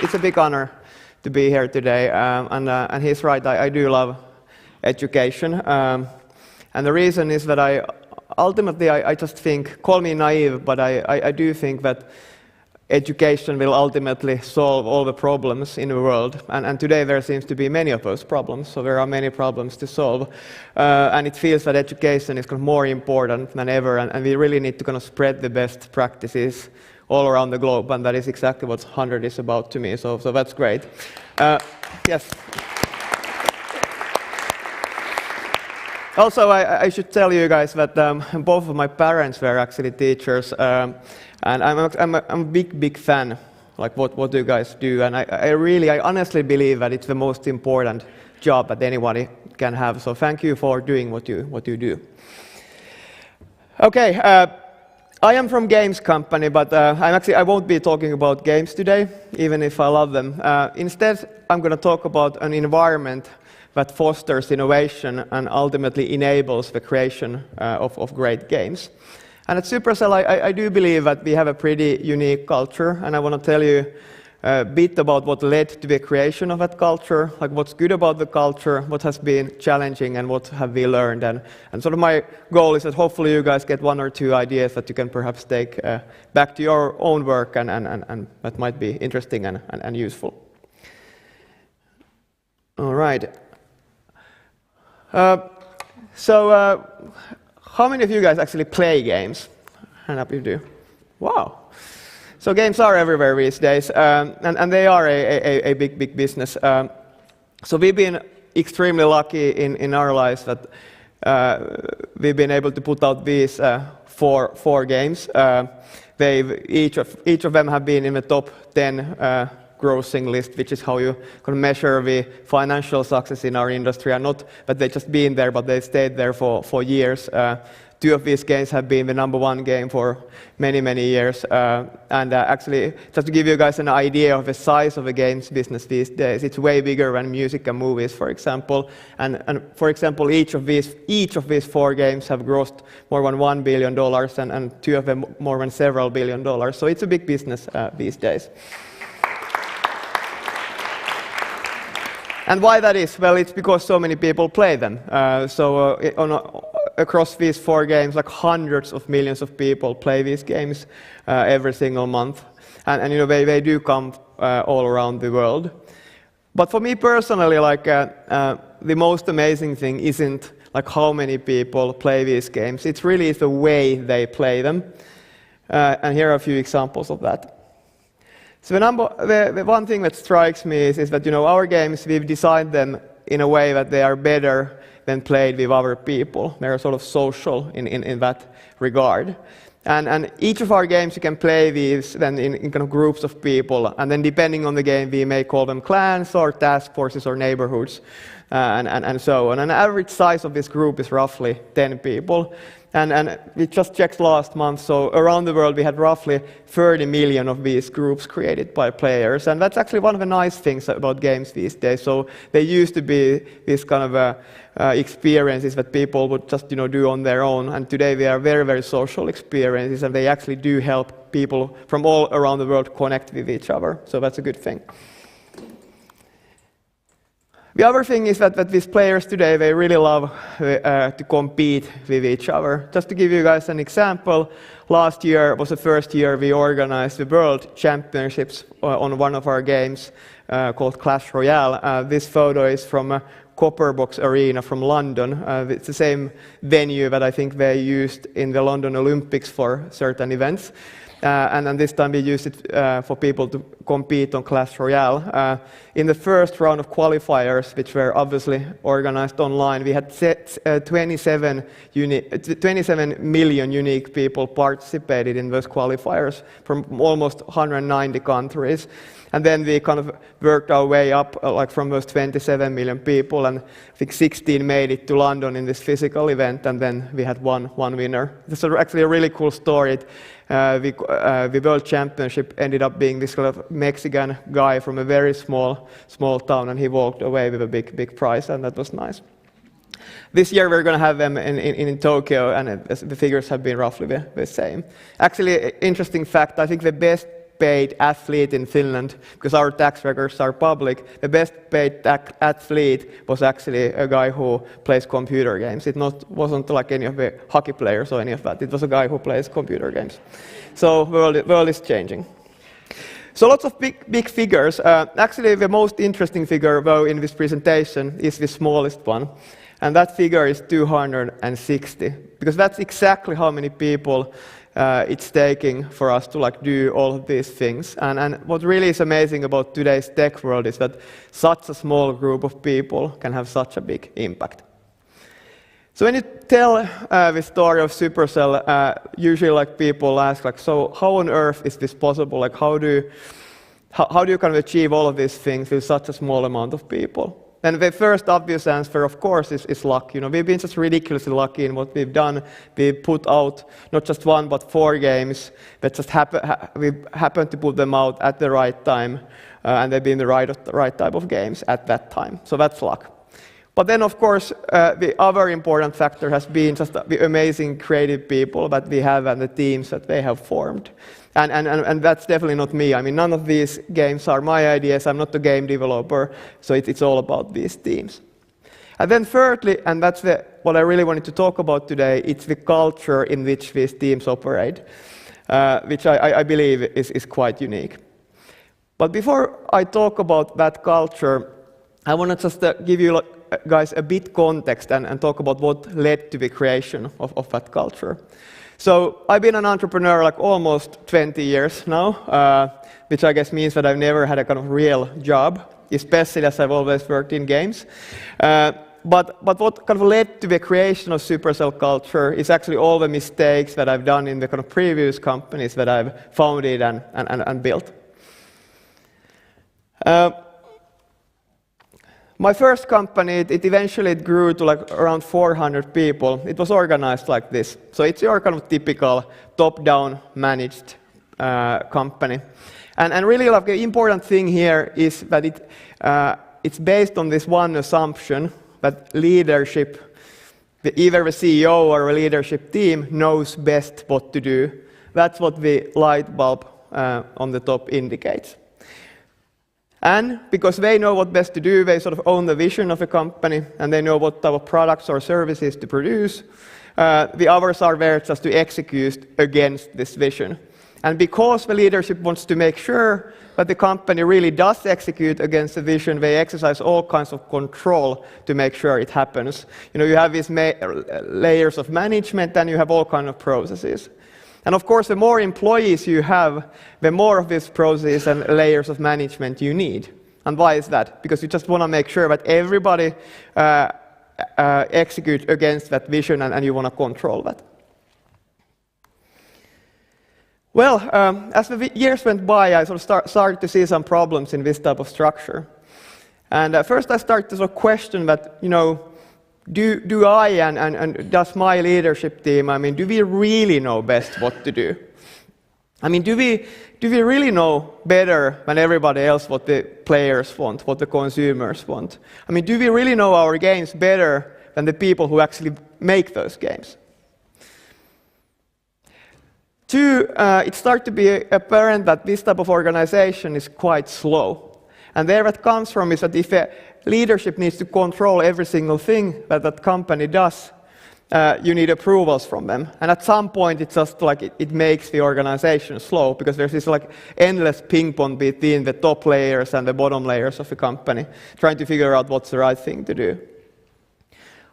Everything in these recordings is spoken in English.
it's a big honor to be here today. And he's right, I do love education. And the reason is that ultimately I just think, call me naive, but I do think that education will ultimately solve all the problems in the world. And today there seems to be many of those problems, so there are many problems to solve. And it feels that education is kind of more important than ever, and we really need to kind of spread the best practices all around the globe, and that is exactly what HundrED is about to me, so that's great. Yes. Also, I should tell you guys that both of my parents were actually teachers, and I'm a big fan, like what you guys do, and I honestly believe that it's the most important job that anybody can have. So thank you for doing what you do. Okay, I am from games company, but I won't be talking about games today, even if I love them. Instead, I'm going to talk about an environment that fosters innovation and ultimately enables the creation of great games. And at Supercell, I do believe that we have a pretty unique culture, and I want to tell you a bit about what led to the creation of that culture, like what's good about the culture, what has been challenging, and what have we learned. And sort of my goal is that hopefully you guys get one or two ideas that you can perhaps take back to your own work, and that might be interesting and useful. All right. So how many of you guys actually play games? Hand up if you do. Wow. So games are everywhere these days, and they are a big business. So we've been extremely lucky in our lives that we've been able to put out these four games. Each of them have been in the top 10 grossing list, which is how you can measure the financial success in our industry, and not that they've just been there, but they've stayed there for years. Two of these games have been the #1 game for many years. Actually, just to give you guys an idea of the size of the games business these days, it's way bigger than music and movies, for example. And for example, each of these four games have grossed more than $1 billion, and two of them more than several $billion. So it's a big business these days. And why that is? Well, it's because so many people play them. Across these four games, like hundreds of millions of people play these games every single month. And you know, they do come all around the world. But for me personally, like the most amazing thing isn't like how many people play these games. It's really the way they play them. And here are a few examples of that. So the one thing that strikes me is that, you know, our games, we've designed them in a way that they are better than played with other people. They're sort of social in that regard. And each of our games, you can play these then in kind of groups of people, and then depending on the game, we may call them clans or task forces or neighborhoods, and so on. And the average size of this group is roughly 10 people. And we just checked last month, so around the world we had roughly 30 million of these groups created by players, and that's actually one of the nice things about games these days. So they used to be this kind of experiences that people would just, you know, do on their own, and today they are very social experiences, and they actually do help people from all around the world connect with each other. So that's a good thing. The other thing is that these players today, they really love to compete with each other. Just to give you guys an example, last year was the first year we organized the World Championships on one of our games called Clash Royale. This photo is from Copperbox Arena from London. It's the same venue that I think they used in the London Olympics for certain events. And then this time we used it for people to compete on Clash Royale. In the first round of qualifiers, which were obviously organized online, we had 27 million unique people participated in those qualifiers from almost 190 countries. And then we kind of worked our way up like from those 27 million people, and I think 16 made it to London in this physical event, and then we had one winner. This is actually a really cool story. The World Championship ended up being this kind of Mexican guy from a very small town, and he walked away with a big prize, and that was nice. This year we're going to have them in Tokyo, and the figures have been roughly the same. Actually, interesting fact, I think the best paid athlete in Finland, because our tax records are public, the best paid athlete was actually a guy who plays computer games. It wasn't like any of the hockey players or any of that. It was a guy who plays computer games. So the world is changing. So lots of big figures. Actually, the most interesting figure, though, in this presentation is the smallest one. And that figure is 260, because that's exactly how many people it's taking for us to do all of these things. And what really is amazing about today's tech world is that such a small group of people can have such a big impact. So when you tell the story of Supercell, usually people ask, so how on earth is this possible? How do you kind of achieve all of these things with such a small amount of people? And the first obvious answer, of course, is luck. We've been just ridiculously lucky in what we've done. We put out not just 1, but 4 games that just we happened to put them out at the right time, and they've been the right type of games at that time. So that's luck. But then, of course, the other important factor has been just the amazing creative people that we have and the teams that they have formed. And that's definitely not me. I mean, none of these games are my ideas. I'm not a game developer, so it's all about these teams. And then thirdly, and that's what I really wanted to talk about today, it's the culture in which these teams operate, which I believe is quite unique. But before I talk about that culture, I want to just give you guys a bit context and talk about what led to the creation of that culture. So I've been an entrepreneur almost 20 years now, which I guess means that I've never had a kind of real job, especially as I've always worked in games. But what kind of led to the creation of Supercell culture is actually all the mistakes that I've done in the kind of previous companies that I've founded and built. My first company, it eventually grew to around 400 people. It was organized like this. So it's your kind of typical top-down managed company. And really the important thing here is that it's based on this one assumption that leadership, either the CEO or a leadership team, knows best what to do. That's what the light bulb on the top indicates. And because they know what best to do, they sort of own the vision of a company, and they know what type of products or services to produce. The others are there just to execute against this vision. And because the leadership wants to make sure that the company really does execute against the vision, they exercise all kinds of control to make sure it happens. You have these layers of management, and you have all kinds of processes. And of course, the more employees you have, the more of these processes and layers of management you need. And why is that? Because you just want to make sure that everybody executes against that vision, and you want to control that. Well, as the years went by, I sort of started to see some problems in this type of structure. And first I started to sort of question that, do I and does my leadership team, do we really know best what to do? Do we really know better than everybody else what the players want, what the consumers want? Do we really know our games better than the people who actually make those games? Two, it started to be apparent that this type of organization is quite slow. And there what comes from is that if leadership needs to control every single thing that company does, you need approvals from them. And at some point, it's just it makes the organization slow, because there's this endless ping pong between the top layers and the bottom layers of the company, trying to figure out what's the right thing to do.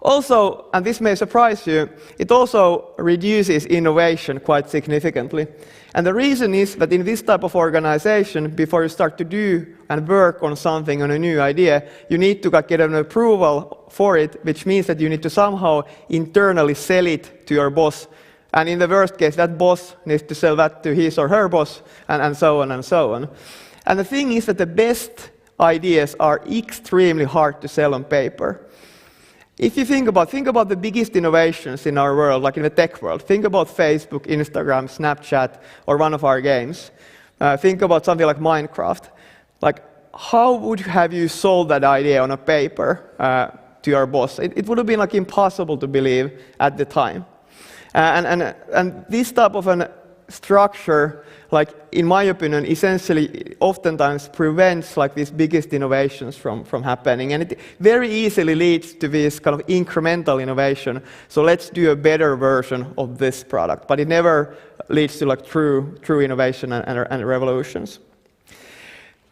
Also, and this may surprise you, it also reduces innovation quite significantly. And the reason is that in this type of organization, before you start to do and work on something, on a new idea, you need to get an approval for it, which means that you need to somehow internally sell it to your boss. And in the worst case, that boss needs to sell that to his or her boss, and so on and so on. And the thing is that the best ideas are extremely hard to sell on paper. If you think about the biggest innovations in our world, like in the tech world, think about Facebook, Instagram, Snapchat, or one of our games. Think about something like Minecraft. How would have you sold that idea on a paper to your boss? It would have been impossible to believe at the time. And this type of an structure, like in my opinion, essentially oftentimes prevents like these biggest innovations from happening, and it very easily leads to this kind of incremental innovation. So let's do a better version of this product, but it never leads to like true innovation and revolutions.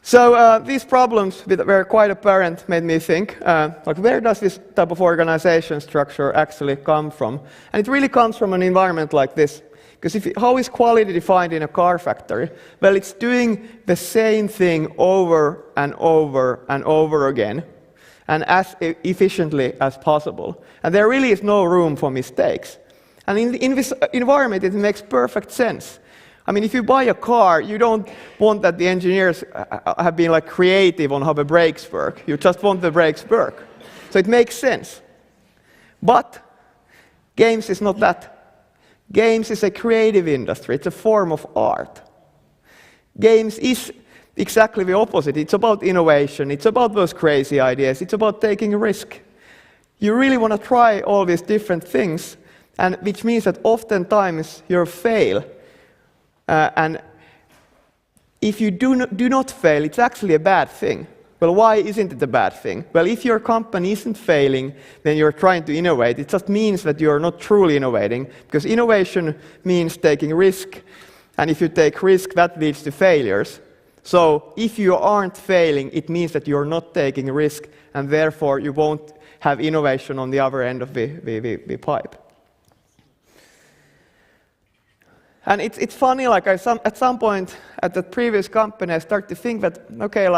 So these problems were quite apparent, made me think, like where does this type of organization structure actually come from? And it really comes from an environment like this. Because how is quality defined in a car factory? Well, it's doing the same thing over and over and over again, and as efficiently as possible. And there really is no room for mistakes. And in this environment, it makes perfect sense. I mean, if you buy a car, you don't want that the engineers have been like creative on how the brakes work. You just want the brakes work. So it makes sense. But games is not that. Games is a creative industry. It's a form of art. Games is exactly the opposite. It's about innovation. It's about those crazy ideas. It's about taking a risk. You really want to try all these different things, and which means that oftentimes you fail. And if you do not fail, it's actually a bad thing. Well, why isn't it a bad thing? Well, if your company isn't failing, then you're trying to innovate. It just means that you're not truly innovating, because innovation means taking risk, and if you take risk, that leads to failures. So if you aren't failing, it means that you're not taking risk, and therefore you won't have innovation on the other end of the pipe. And it's funny, like at some point at the previous company, I started to think that, okay,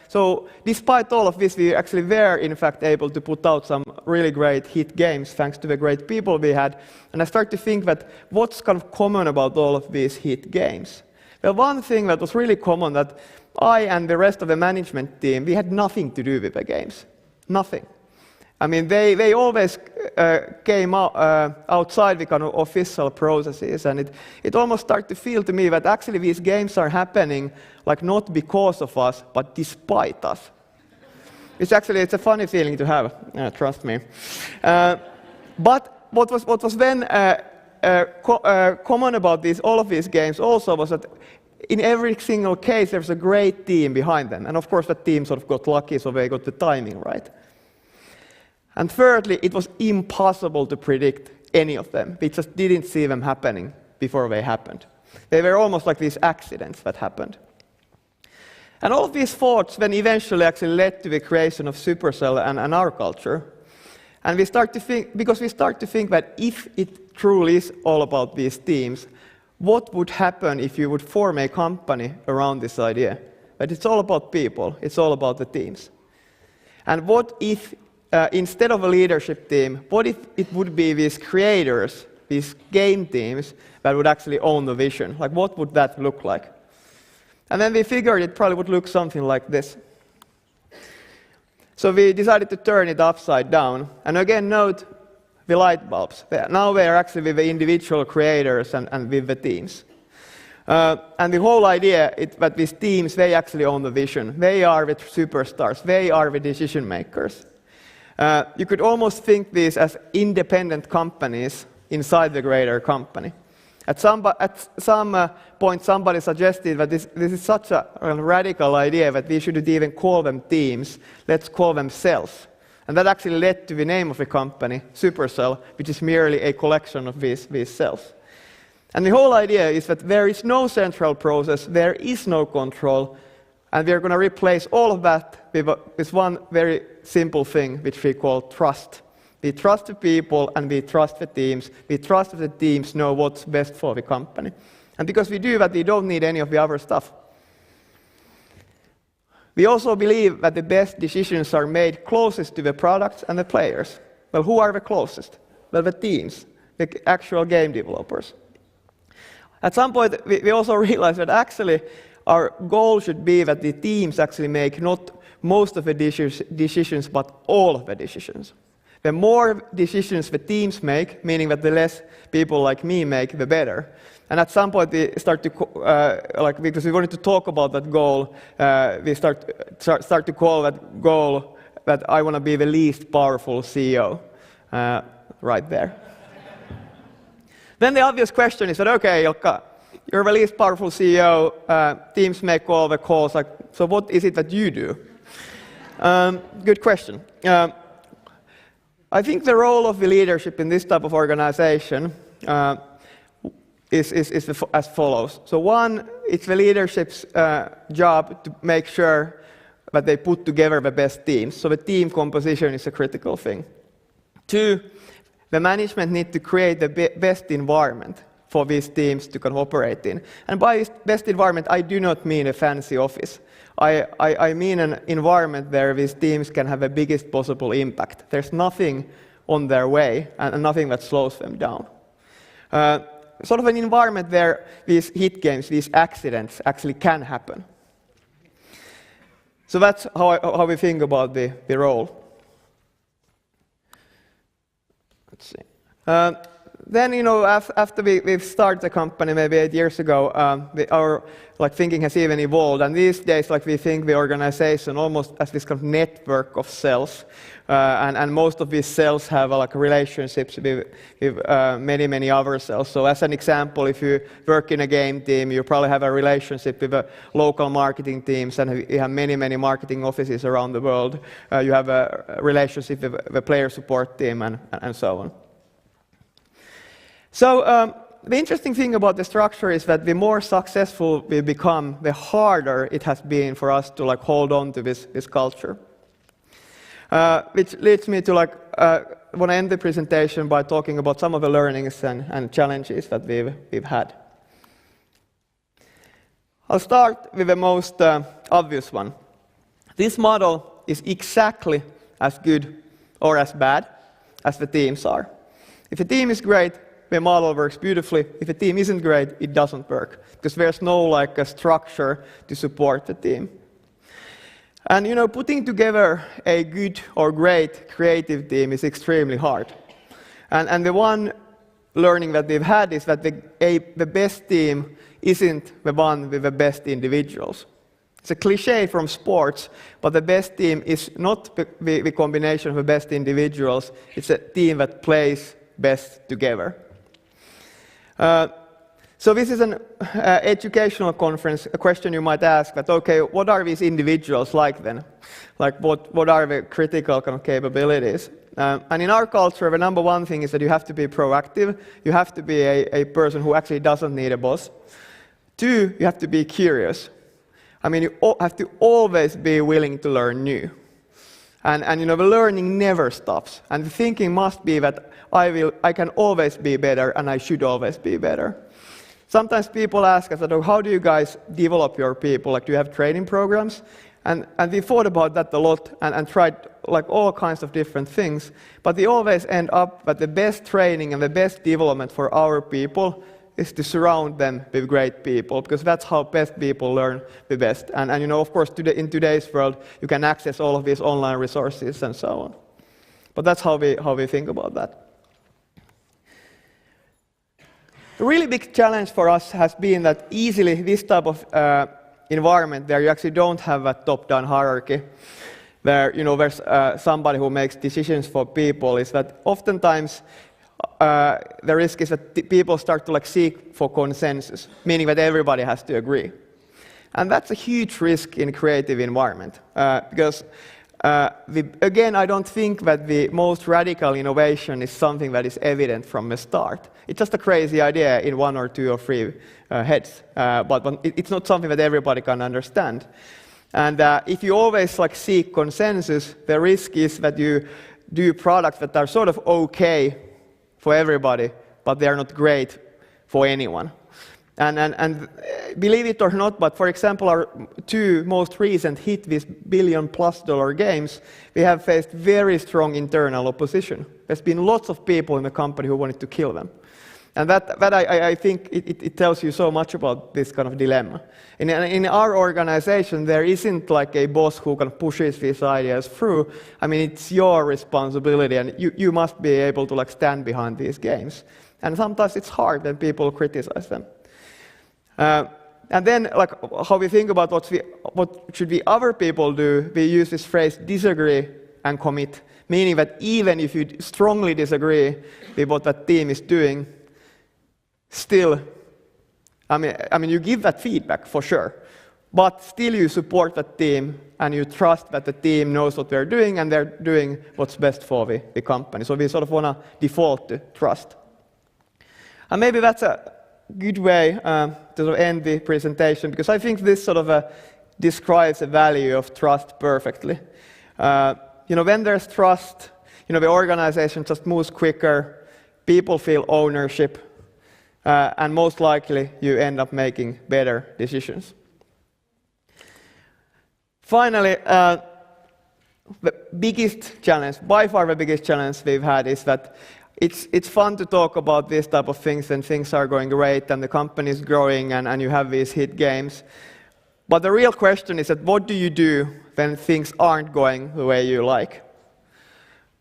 so despite all of this, we actually were in fact able to put out some really great hit games thanks to the great people we had. And I started to think that what's kind of common about all of these hit games? Well, one thing that was really common, that I and the rest of the management team, we had nothing to do with the games. Nothing. I mean, they always came outside the kind of official processes, and it almost started to feel to me that actually these games are happening like not because of us, but despite us. It's a funny feeling to have, trust me. But what was then common about all of these games also was that in every single case there's a great team behind them, and of course that team sort of got lucky, so they got the timing right. And thirdly, it was impossible to predict any of them. We just didn't see them happening before they happened. They were almost like these accidents that happened. And all of these thoughts then eventually actually led to the creation of Supercell and our culture. And we start to think that if it truly is all about these teams, what would happen if you would form a company around this idea? That it's all about people, it's all about the teams. And what if instead of a leadership team, what if it would be these creators, these game teams, that would actually own the vision? Like, what would that look like? And then we figured it probably would look something like this. So we decided to turn it upside down. And again, note the light bulbs. Now they are actually with the individual creators and with the teams. And the whole idea is that these teams, they actually own the vision. They are the superstars. They are the decision makers. You could almost think these as independent companies inside the greater company. At some point, somebody suggested that this is such a radical idea that we shouldn't even call them teams. Let's call them cells. And that actually led to the name of the company, Supercell, which is merely a collection of these cells. And the whole idea is that there is no central process, there is no control, and we are going to replace all of that with one very simple thing, which we call trust. We trust the people and we trust the teams. We trust that the teams know what's best for the company. And because we do that, we don't need any of the other stuff. We also believe that the best decisions are made closest to the products and the players. Well, who are the closest? Well, the teams, the actual game developers. At some point, we also realized that actually our goal should be that the teams actually make not most of the decisions, but all of the decisions. The more decisions the teams make, meaning that the less people like me make, the better. And at some point we start to, because we wanted to talk about that goal, we start to call that goal that I want to be the least powerful CEO, right there. Then the obvious question is that, okay, Ilkka, you're the least powerful CEO, teams make all the calls, like, so what is it that you do? Good question. I think the role of the leadership in this type of organization is as follows. So one, it's the leadership's job to make sure that they put together the best teams. So the team composition is a critical thing. Two, the management need to create the best environment for these teams to kind of operate in. And by best environment, I do not mean a fancy office. I mean an environment where these teams can have the biggest possible impact. There's nothing on their way and nothing that slows them down. Sort of an environment where these hit games, these accidents actually can happen. So that's how we think about the role. Let's see. Then, after we've started the company maybe 8 years ago, our thinking has even evolved. And these days, we think the organization almost as this kind of network of cells. And most of these cells have relationships with many other cells. So as an example, if you work in a game team, you probably have a relationship with the local marketing teams, and you have many marketing offices around the world. You have a relationship with the player support team and so on. So the interesting thing about the structure is that the more successful we become, the harder it has been for us to hold on to this culture. Which leads me to want to end the presentation by talking about some of the learnings and challenges that we've had. I'll start with the most obvious one. This model is exactly as good or as bad as the teams are. If a team is great, the model works beautifully. If a team isn't great, it doesn't work, because there's no a structure to support the team. And putting together a good or great creative team is extremely hard. And the one learning that we've had is that the best team isn't the one with the best individuals. It's a cliche from sports, but the best team is not the combination of the best individuals. It's a team that plays best together. So this is an educational conference. A question you might ask that, okay, what are these individuals like then? What are the critical kind of capabilities? And in our culture, the number one thing is that you have to be proactive. You have to be a person who actually doesn't need a boss. Two, you have to be curious. I mean, you have to always be willing to learn new. And the learning never stops. And the thinking must be that I can always be better, and I should always be better. Sometimes people ask us, how do you guys develop your people? Do you have training programs? And we thought about that a lot and tried all kinds of different things. But we always end up that the best training and the best development for our people is to surround them with great people, because that's how best people learn the best. And of course, in today's world, you can access all of these online resources and so on. But that's how we think about that. A really big challenge for us has been that easily this type of environment where you actually don't have a top-down hierarchy, where there's somebody who makes decisions for people, is that oftentimes the risk is that people start to seek for consensus, meaning that everybody has to agree. And that's a huge risk in a creative environment, because again, I don't think that the most radical innovation is something that is evident from the start. It's just a crazy idea in 1 or 2 or 3 heads, but it's not something that everybody can understand. And if you always seek consensus, the risk is that you do products that are sort of okay for everybody, but they are not great for anyone. And believe it or not, but for example, our 2 most recent hit, these $1 billion+ games, we have faced very strong internal opposition. There's been lots of people in the company who wanted to kill them. And that I think it tells you so much about this kind of dilemma. In our organization, there isn't a boss who kind of pushes these ideas through. I mean, it's your responsibility, and you must be able to stand behind these games. And sometimes it's hard when people criticize them. And then, how we think about what should we other people do, we use this phrase, disagree and commit, meaning that even if you strongly disagree with what that team is doing, still I mean, you give that feedback for sure, but still you support that team and you trust that the team knows what they're doing and they're doing what's best for the company. So we sort of want to default to trust. And maybe that's a good way to sort of end the presentation, because I think this sort of describes the value of trust perfectly. When there's trust, the organization just moves quicker, people feel ownership, and most likely you end up making better decisions. Finally, the biggest challenge, by far the biggest challenge we've had, is that it's fun to talk about these type of things and things are going great and the company is growing and you have these hit games. But the real question is that what do you do when things aren't going the way you like?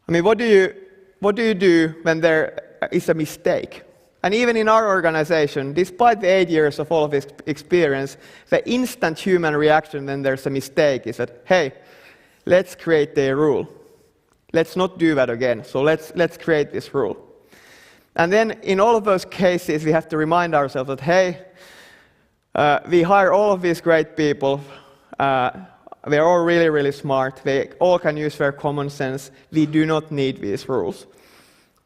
I mean, what do you do when there is a mistake? And even in our organization, despite the 8 years of all of this experience, the instant human reaction when there's a mistake is that, hey, let's create a rule. Let's not do that again. So let's create this rule. And then in all of those cases, we have to remind ourselves that, hey, we hire all of these great people. They're all really, really smart. They all can use their common sense. We do not need these rules.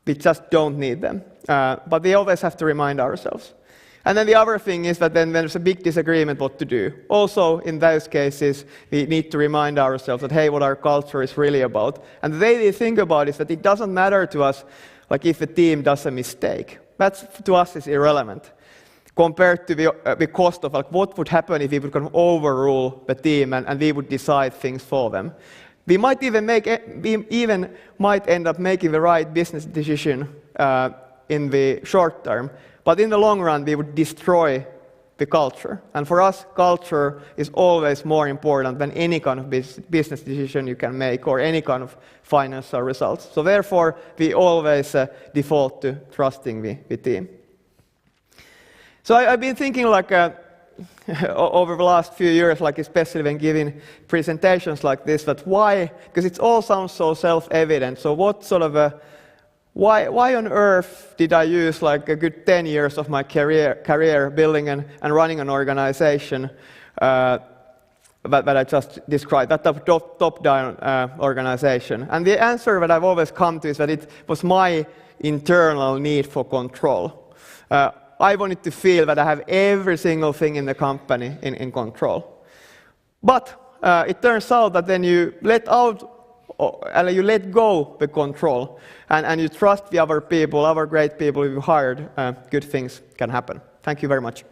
We just don't need them. But we always have to remind ourselves. And then the other thing is that then there's a big disagreement what to do. Also, in those cases, we need to remind ourselves that, hey, what our culture is really about. And the way we think about it is that it doesn't matter to us like if a team does a mistake. That's, to us, is irrelevant compared to the cost of like, what would happen if we would kind of overrule the team and we would decide things for them. We might even might end up making the right business decision in the short term, but in the long run, we would destroy the culture. And for us, culture is always more important than any kind of business decision you can make or any kind of financial results. So therefore, we always default to trusting the team. So I've been thinking like over the last few years, like especially when giving presentations like this, that why? Because it all sounds so self-evident. So what sort of why on earth did I use like a good 10 years of my career building and running an organization that I just described, that top-down organization? And the answer that I've always come to is that it was my internal need for control. I wanted to feel that I have every single thing in the company in control. But it turns out that then you let go the control and you trust the other people, other great people you hired, good things can happen. Thank you very much.